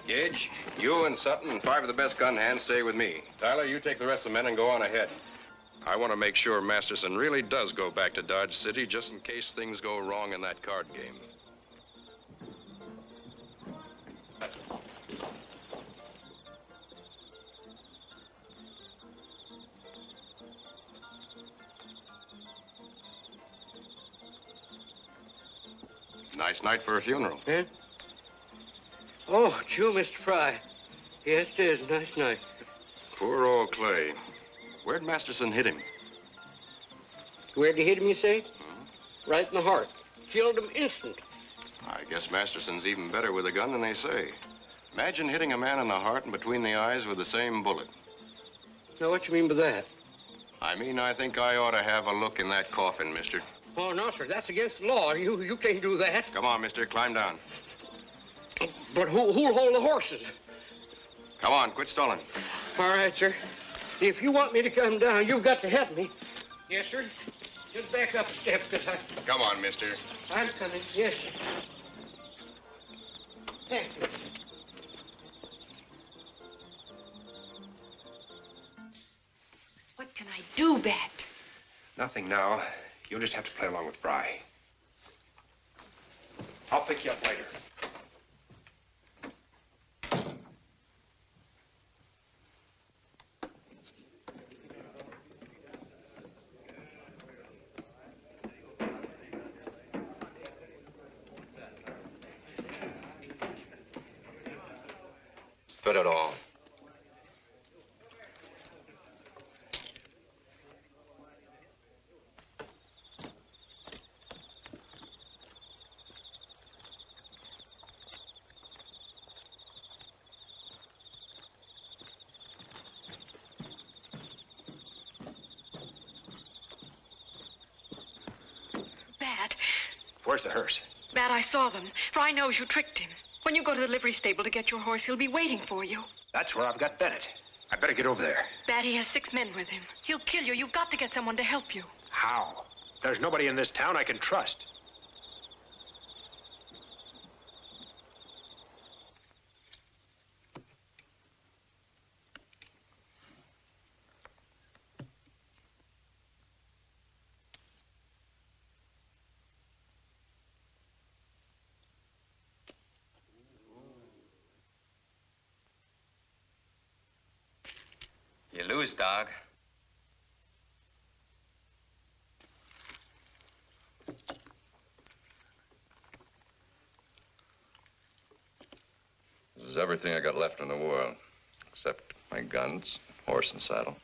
Gage, you and Sutton and 5 of the best gun hands stay with me. Tyler, you take the rest of the men and go on ahead. I want to make sure Masterson really does go back to Dodge City just in case things go wrong in that card game. Nice night for a funeral. Yeah? Oh, true, Mr. Fry. Yes, it is. Nice night. Poor old Clay. Where'd Masterson hit him? Where'd he hit him, you say? Right in the heart. Killed him instant. I guess Masterson's even better with a gun than they say. Imagine hitting a man in the heart and between the eyes with the same bullet. Now, what you mean by that? I mean, I think I ought to have a look in that coffin, mister. Oh, no, sir. That's against the law. You can't do that. Come on, mister. Climb down. But who'll hold the horses? Come on, quit stalling. All right, sir. If you want me to come down, you've got to help me. Yes, sir. Just back up a step, because Come on, mister. I'm coming. Yes, sir. What can I do, Bat? Nothing now. You'll just have to play along with Fry. I'll pick you up later. Fit it all. Bat. Where's the hearse? Bat, I saw them. Fry knows you tricked him. When you go to the livery stable to get your horse, he'll be waiting for you. That's where I've got Bennett. I better get over there. Bat, he has 6 men with him. He'll kill you. You've got to get someone to help you. How? There's nobody in this town I can trust. You lose, dog. is everything I got left in the world, except my guns, horse and saddle.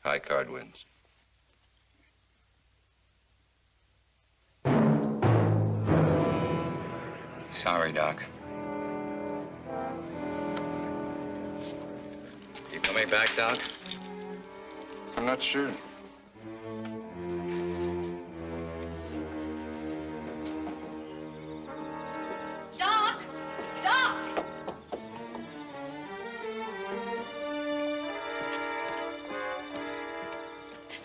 High card wins. Sorry, Doc. You coming back, Doc? I'm not sure. Doc! Doc!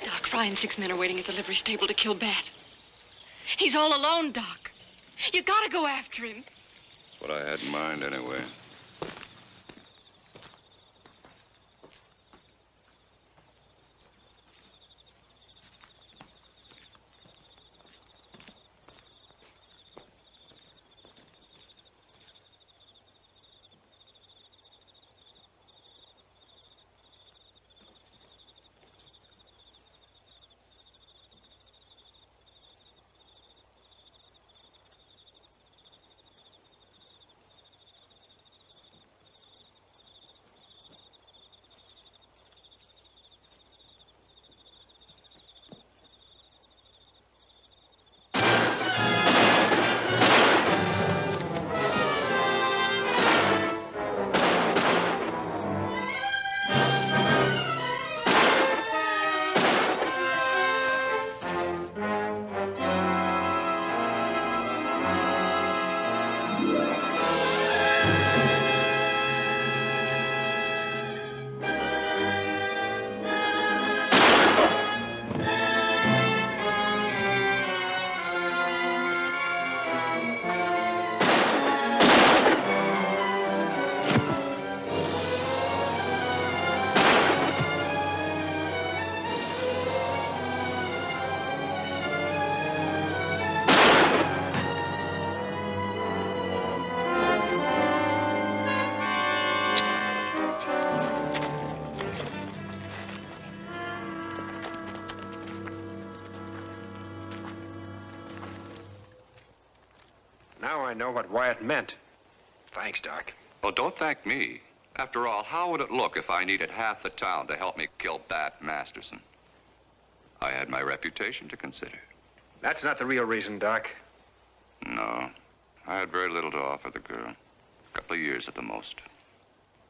Doc, Fry and 6 men are waiting at the livery stable to kill Bat. He's all alone, Doc. You gotta go after him. That's what I had in mind, anyway. Now I know what Wyatt meant. Thanks, Doc. Well, don't thank me. After all, how would it look if I needed half the town to help me kill Bat Masterson? I had my reputation to consider. That's not the real reason, Doc. No, I had very little to offer the girl. A couple of years at the most.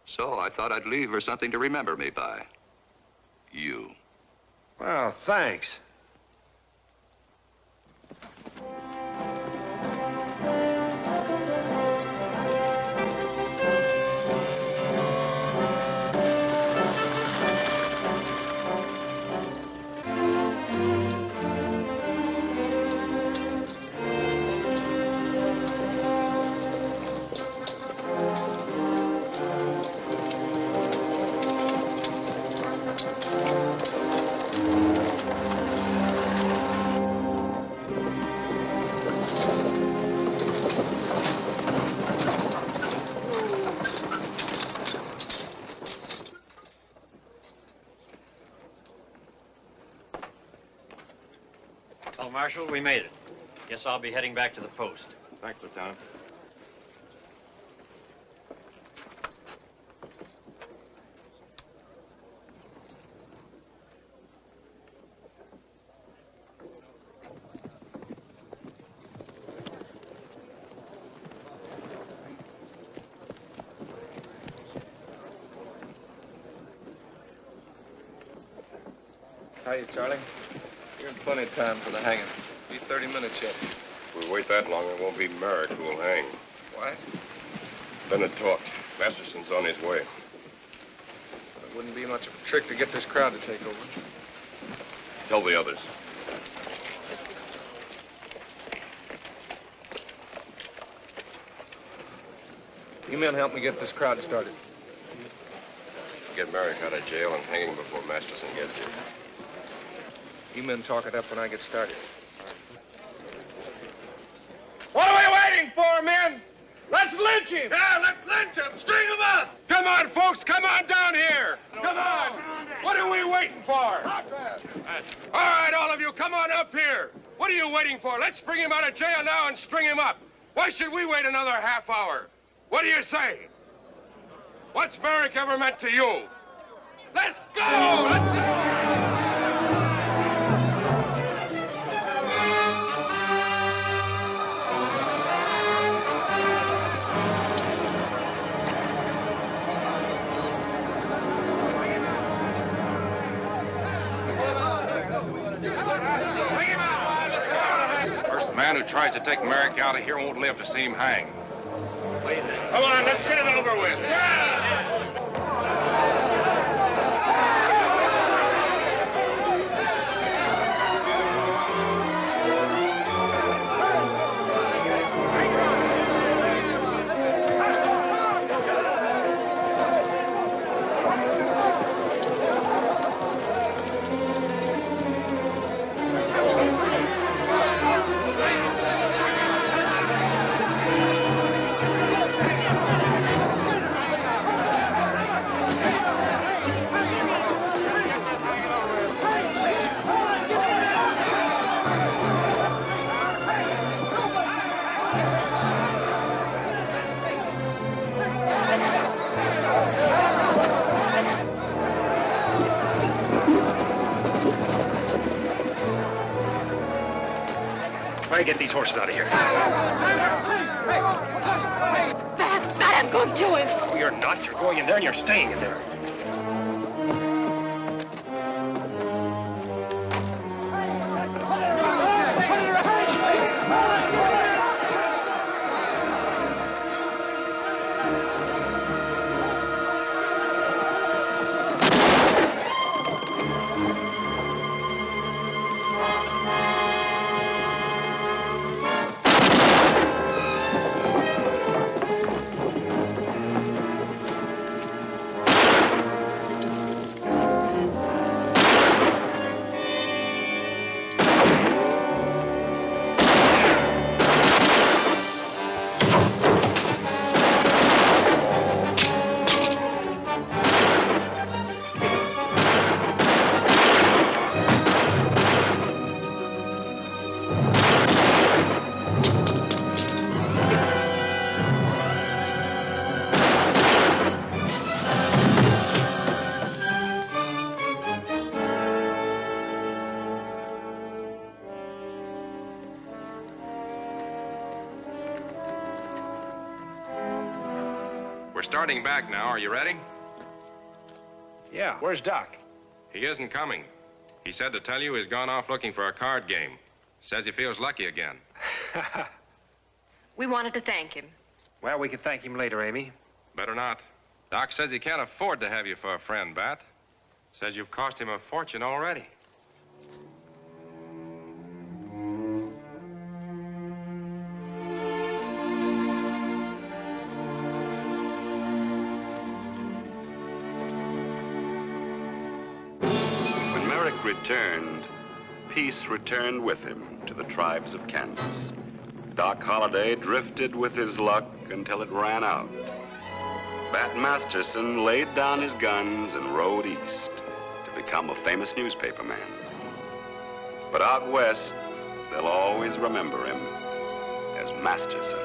So I thought I'd leave her something to remember me by. You. Well, thanks. Well, Marshal, we made it. Guess I'll be heading back to the post. Thanks, Lieutenant. Hiya, Charlie. You're in plenty of time for the hanging. Be 30 minutes yet. If we wait that long, it won't be Merrick who will hang. Why? Bennett talked. Masterson's on his way. It wouldn't be much of a trick to get this crowd to take over. Tell the others. You men help me get this crowd started. Get Merrick out of jail and hang him before Masterson gets here. You men talk it up when I get started. What are we waiting for, men? Let's lynch him! Yeah, let's lynch him! String him up! Come on, folks, come on down here! Come on! What are we waiting for? All right, all of you, come on up here. What are you waiting for? Let's bring him out of jail now and string him up. Why should we wait another half hour? What do you say? What's Merrick ever meant to you? Let's go! Let's go! First man who tries to take Merrick out of here won't live to see him hang. Come on, let's get it over with. Try to get these horses out of here. That I'm going to do it. No, you're not. You're going in there and you're staying in there. We're starting back now. Are you ready? Yeah, where's Doc? He isn't coming. He said to tell you he's gone off looking for a card game. Says he feels lucky again. We wanted to thank him. Well, we can thank him later, Amy. Better not. Doc says he can't afford to have you for a friend, Bat. Says you've cost him a fortune already. When Merrick returned, peace returned with him to the tribes of Kansas. Doc Holliday drifted with his luck until it ran out. Bat Masterson laid down his guns and rode east to become a famous newspaperman. But out west, they'll always remember him as Masterson.